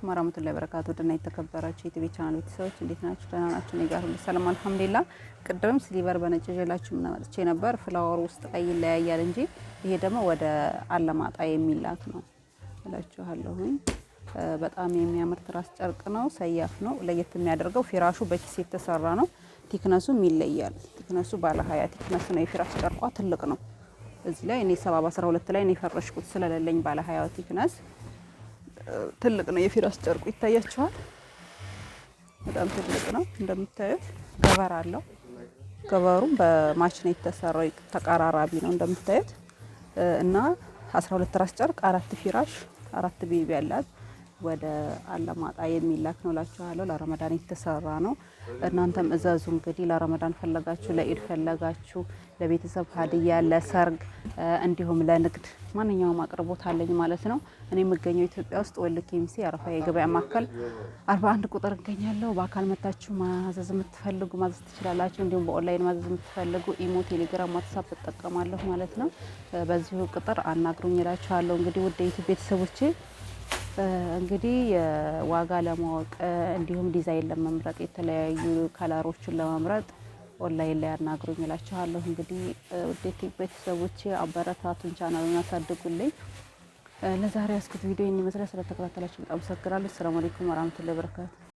አለይኩም ወራህመቱላሂ ወበረካቱ ደህና የተከበራችሁ የቲቪ ቻናል ቤተሰቦች እንዴት ናችሁ? ደህና ናችሁ? እኔ ጋር ሁሉ ሰላም አልሐምዱሊላህ። ቅድም ስሊቨር በነጭ ጀላችሁ ምን መጥቼ ነበር። ፍላወር ውስጥ ቀይ ይለያያል እንጂ ይሄ ደግሞ ወደ አለማጣ የሚላክ ነው እላችኋለሁኝ። በጣም የሚያምር ትራስ ጨርቅ ነው። ሰያፍ ነው። ለየት የሚያደርገው ፊራሹ በኪስ የተሰራ ነው። ቲክነሱም ይለያል። ቲክነሱ ባለ 20 ቲክነስ ነው። የፊራሽ ጨርቋ ትልቅ ነው። እዚህ ላይ እኔ 70/12 ላይ ነው የፈረሽኩት ስለሌለኝ ባለ 20 ቲክነስ ትልቅ ነው። የፊራስ ጨርቁ ይታያችኋል። በጣም ትልቅ ነው። እንደምታዩት ገበር አለው። ገበሩም በማች ነው የተሰራው። ተቀራራቢ ነው እንደምታዩት እና 12 ትራስ ጨርቅ 4 ፊራሽ 4 ቤቢ ያላት ወደ አለማጣ የሚላክ ነው እላችኋለሁ። ለረመዳን የተሰራ ነው። እናንተም እዘዙ። እንግዲህ ለረመዳን ፈለጋችሁ፣ ለኢድ ፈለጋችሁ፣ ለቤተሰብ ሀዲያ፣ ለሰርግ እንዲሁም ለንግድ ማንኛውም አቅርቦት አለኝ ማለት ነው። እኔ የምገኘው ኢትዮጵያ ውስጥ ወሎ ኬሚሴ አረፋ የገበያ ማዕከል 41 ቁጥር እገኛለሁ። በአካል መታችሁ ማዘዝ የምትፈልጉ ማዘዝ ትችላላችሁ። እንዲሁም በኦንላይን ማዘዝ የምትፈልጉ ኢሞ፣ ቴሌግራም፣ ዋትስአፕ እጠቀማለሁ ማለት ነው። በዚሁ ቁጥር አናግሩኝ እላችኋለሁ። እንግዲህ ውድ የዩቲዩብ ቤተሰቦቼ እንግዲህ የዋጋ ለማወቅ እንዲሁም ዲዛይን ለመምረጥ የተለያዩ ከለሮችን ለመምረጥ ኦንላይን ላይ አናግሩኝ እላችኋለሁ። እንግዲህ ውዴት ቤተሰቦቼ አበረታቱን፣ ቻናሉን አሳድጉልኝ። ለዛሬ ያስኩት ቪዲዮ ይመስላል። ስለተከታተላችሁ በጣም አመሰግናለሁ። ሰላም አለይኩም ወራህመቱላሂ ወበረካቱ።